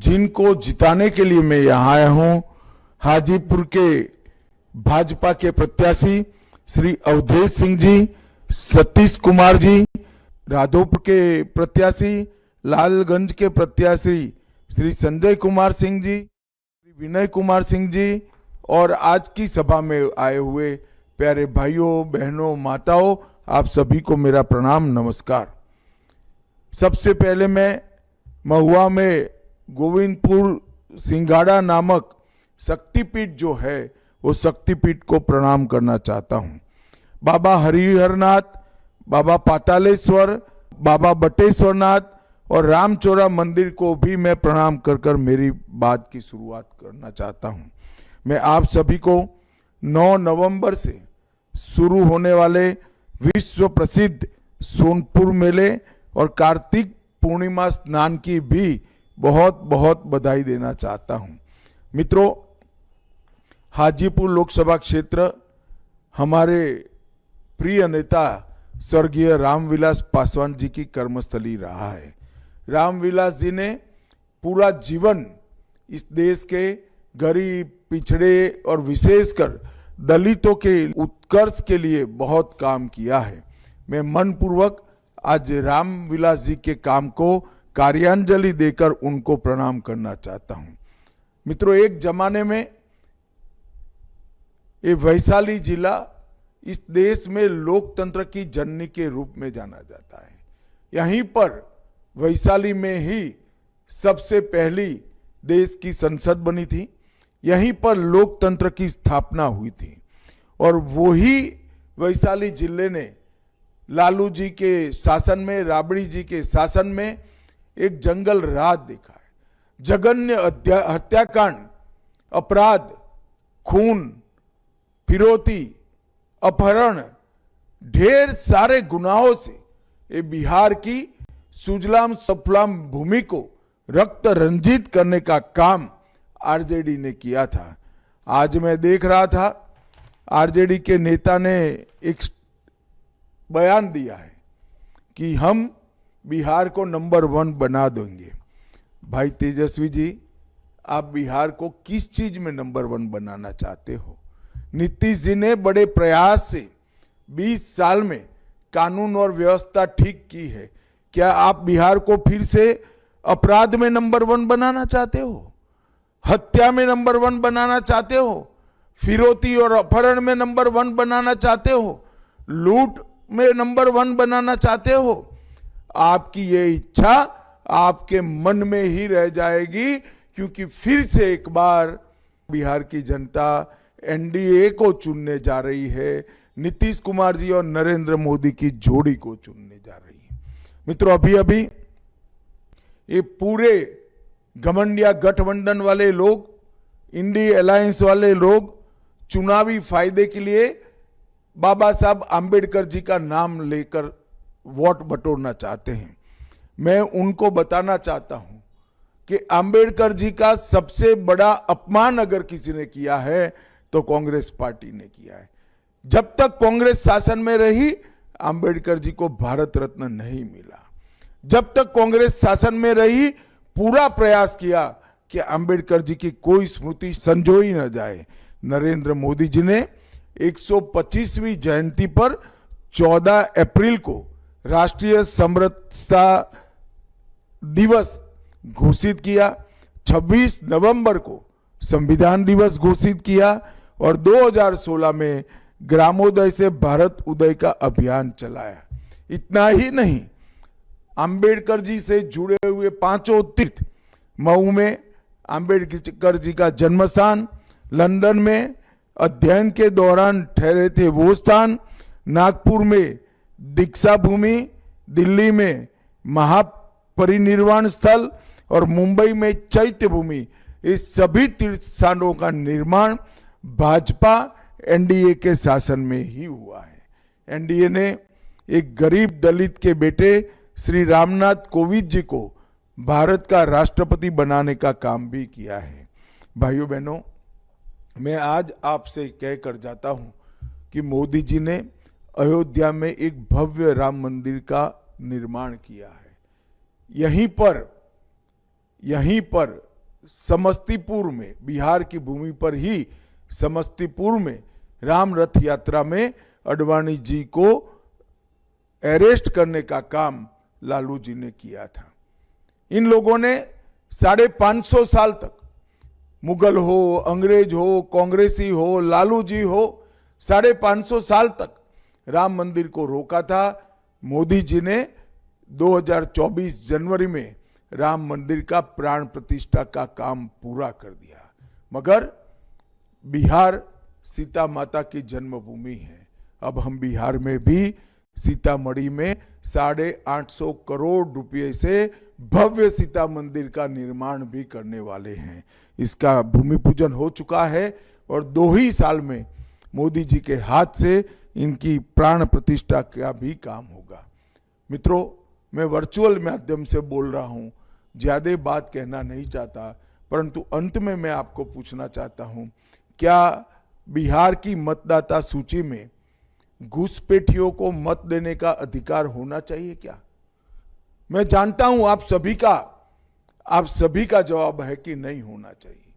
जिनको जिताने के लिए मैं यहाँ आया हूँ, हाजीपुर के भाजपा के प्रत्याशी श्री अवधेश सिंह जी, सतीश कुमार जी, राधोपुर के प्रत्याशी, लालगंज के प्रत्याशी श्री संजय कुमार सिंह जी, विनय कुमार सिंह जी, और आज की सभा में आए हुए प्यारे भाइयों बहनों माताओं, आप सभी को मेरा प्रणाम नमस्कार। सबसे पहले मैं महुआ में गोविंदपुर सिंघाड़ा नामक शक्तिपीठ जो है वो शक्तिपीठ को प्रणाम करना चाहता हूँ। बाबा हरिहरनाथ, बाबा पातालेश्वर, बाबा बटेश्वरनाथ और रामचोरा मंदिर को भी मैं प्रणाम कर कर मेरी बात की शुरुआत करना चाहता हूँ। मैं आप सभी को 9 नवंबर से शुरू होने वाले विश्व प्रसिद्ध सोनपुर मेले और कार्तिक पूर्णिमा स्नान की भी बहुत बहुत बधाई देना चाहता हूं। मित्रों, हाजीपुर लोकसभा क्षेत्र हमारे प्रिय नेता स्वर्गीय रामविलास पासवान जी की कर्मस्थली रहा है। रामविलास जी ने पूरा जीवन इस देश के गरीब, पिछड़े और विशेषकर दलितों के उत्कर्ष के लिए बहुत काम किया है। मैं मनपूर्वक आज रामविलास जी के काम को कार्यांजलि देकर उनको प्रणाम करना चाहता हूं। मित्रों, एक जमाने में ये वैशाली जिला इस देश में लोकतंत्र की जननी के रूप में जाना जाता है। यहीं पर वैशाली में ही सबसे पहली देश की संसद बनी थी, यहीं पर लोकतंत्र की स्थापना हुई थी और वही वैशाली जिले ने लालू जी के शासन में, राबड़ी जी के शासन में एक जंगल राज देखा है। जघन्य हत्याकांड, अपराध, खून, फिरौती, अपहरण, ढेर सारे गुनाहों से ये बिहार की सुजलाम सफलाम भूमि को रक्त रंजित करने का काम आरजेडी ने किया था। आज मैं देख रहा था आरजेडी के नेता ने एक बयान दिया है कि हम बिहार को नंबर 1 बना देंगे। भाई तेजस्वी जी, आप बिहार को किस चीज में नंबर 1 बनाना चाहते हो? नीतीश जी ने बड़े प्रयास से 20 साल में कानून और व्यवस्था ठीक की है। क्या आप बिहार को फिर से अपराध में नंबर 1 बनाना चाहते हो? हत्या में नंबर 1 बनाना चाहते हो? फिरौती और अपहरण में नंबर 1 बनाना चाहते हो? लूट में नंबर 1 बनाना चाहते हो? आपकी ये इच्छा आपके मन में ही रह जाएगी, क्योंकि फिर से एक बार बिहार की जनता एनडीए को चुनने जा रही है। नीतीश कुमार जी और नरेंद्र मोदी की जोड़ी को चुनने जा रही है। मित्रों, अभी अभी ये पूरे घमंडिया गठबंधन वाले लोग, इंडी अलायंस वाले लोग चुनावी फायदे के लिए बाबा साहब आंबेडकर जी का नाम लेकर वोट बटोरना चाहते हैं। मैं उनको बताना चाहता हूं कि आंबेडकर जी का सबसे बड़ा अपमान अगर किसी ने किया है तो कांग्रेस पार्टी ने किया है। जब तक कांग्रेस शासन में रही, आंबेडकर जी को भारत रत्न नहीं मिला। जब तक कांग्रेस शासन में रही, पूरा प्रयास किया कि आंबेडकर जी की कोई स्मृति संजोई न जाए। नरेंद्र मोदी जी ने 125वीं जयंती पर 14 अप्रैल को राष्ट्रीय समरसता दिवस घोषित किया, 26 नवंबर को संविधान दिवस घोषित किया और 2016 में ग्रामोदय से भारत उदय का अभियान चलाया। इतना ही नहीं, अंबेडकर जी से जुड़े हुए 5 तीर्थ, मऊ में अंबेडकर जी का जन्म स्थान, लंदन में अध्ययन के दौरान ठहरे थे वो स्थान, नागपुर में दीक्षा भूमि, दिल्ली में महापरिनिर्वाण स्थल और मुंबई में चैत्य भूमि, इस सभी तीर्थ स्थानों का निर्माण भाजपा एनडीए के शासन में ही हुआ है। एनडीए ने एक गरीब दलित के बेटे श्री रामनाथ कोविंद जी को भारत का राष्ट्रपति बनाने का काम भी किया है। भाइयों बहनों, मैं आज आपसे कहकर जाता हूं कि मोदी जी ने अयोध्या में एक भव्य राम मंदिर का निर्माण किया है। यहीं पर समस्तीपुर में, बिहार की भूमि पर ही समस्तीपुर में राम रथ यात्रा में अडवाणी जी को अरेस्ट करने का काम लालू जी ने किया था। इन लोगों ने 550 साल तक, मुगल हो, अंग्रेज हो, कांग्रेसी हो, लालू जी हो, 550 साल तक राम मंदिर को रोका था। मोदी जी ने 2024 जनवरी में राम मंदिर का प्राण प्रतिष्ठा का काम पूरा कर दिया। मगर बिहार सीता माता की जन्मभूमि है। अब हम बिहार में भी सीतामढ़ी में 850 करोड़ रुपए से भव्य सीता मंदिर का निर्माण भी करने वाले हैं। इसका भूमि पूजन हो चुका है और 2 ही साल में मोदी जी के हाथ से इनकी प्राण प्रतिष्ठा का भी काम होगा। मित्रों, मैं वर्चुअल माध्यम से बोल रहा हूं, ज्यादा बात कहना नहीं चाहता, परंतु अंत में मैं आपको पूछना चाहता हूं, क्या बिहार की मतदाता सूची में घुसपैठियों को मत देने का अधिकार होना चाहिए क्या? मैं जानता हूं आप सभी का जवाब है कि नहीं होना चाहिए।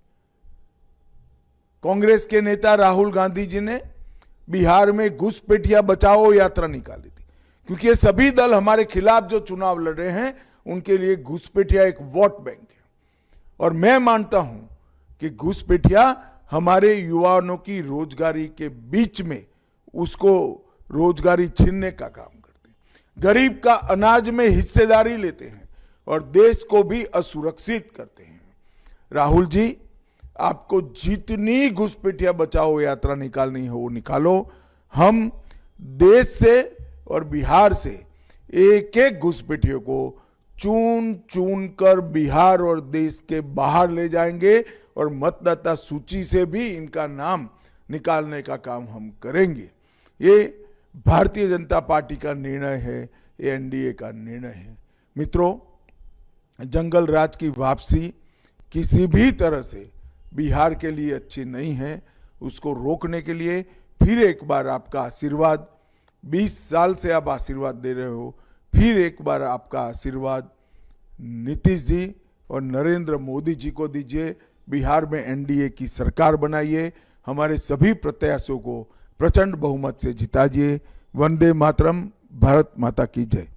कांग्रेस के नेता राहुल गांधी जी ने बिहार में घुसपैठिया बचाओ यात्रा निकाली थी, क्योंकि ये सभी दल हमारे खिलाफ जो चुनाव लड़ रहे हैं उनके लिए घुसपैठिया एक वोट बैंक है। और मैं मानता हूं कि घुसपैठिया हमारे युवाओं की रोजगारी के बीच में उसको रोजगारी छीनने का काम करते हैं, गरीब का अनाज में हिस्सेदारी लेते हैं और देश को भी असुरक्षित करते हैं। राहुल जी, आपको जितनी घुसपैठिया बचाओ यात्रा निकालनी हो वो निकालो। हम देश से और बिहार से एक एक घुसपैठियों को चुन चुन कर बिहार और देश के बाहर ले जाएंगे और मतदाता सूची से भी इनका नाम निकालने का काम हम करेंगे। ये भारतीय जनता पार्टी का निर्णय है, ये एनडीए का निर्णय है। मित्रों, जंगल राज की वापसी किसी भी तरह से बिहार के लिए अच्छी नहीं है। उसको रोकने के लिए फिर एक बार आपका आशीर्वाद, 20 साल से आप आशीर्वाद दे रहे हो, फिर एक बार आपका आशीर्वाद नीतीश जी और नरेंद्र मोदी जी को दीजिए। बिहार में एनडीए की सरकार बनाइए, हमारे सभी प्रत्याशियों को प्रचंड बहुमत से जिताइए। वंदे मातरम। भारत माता की जय।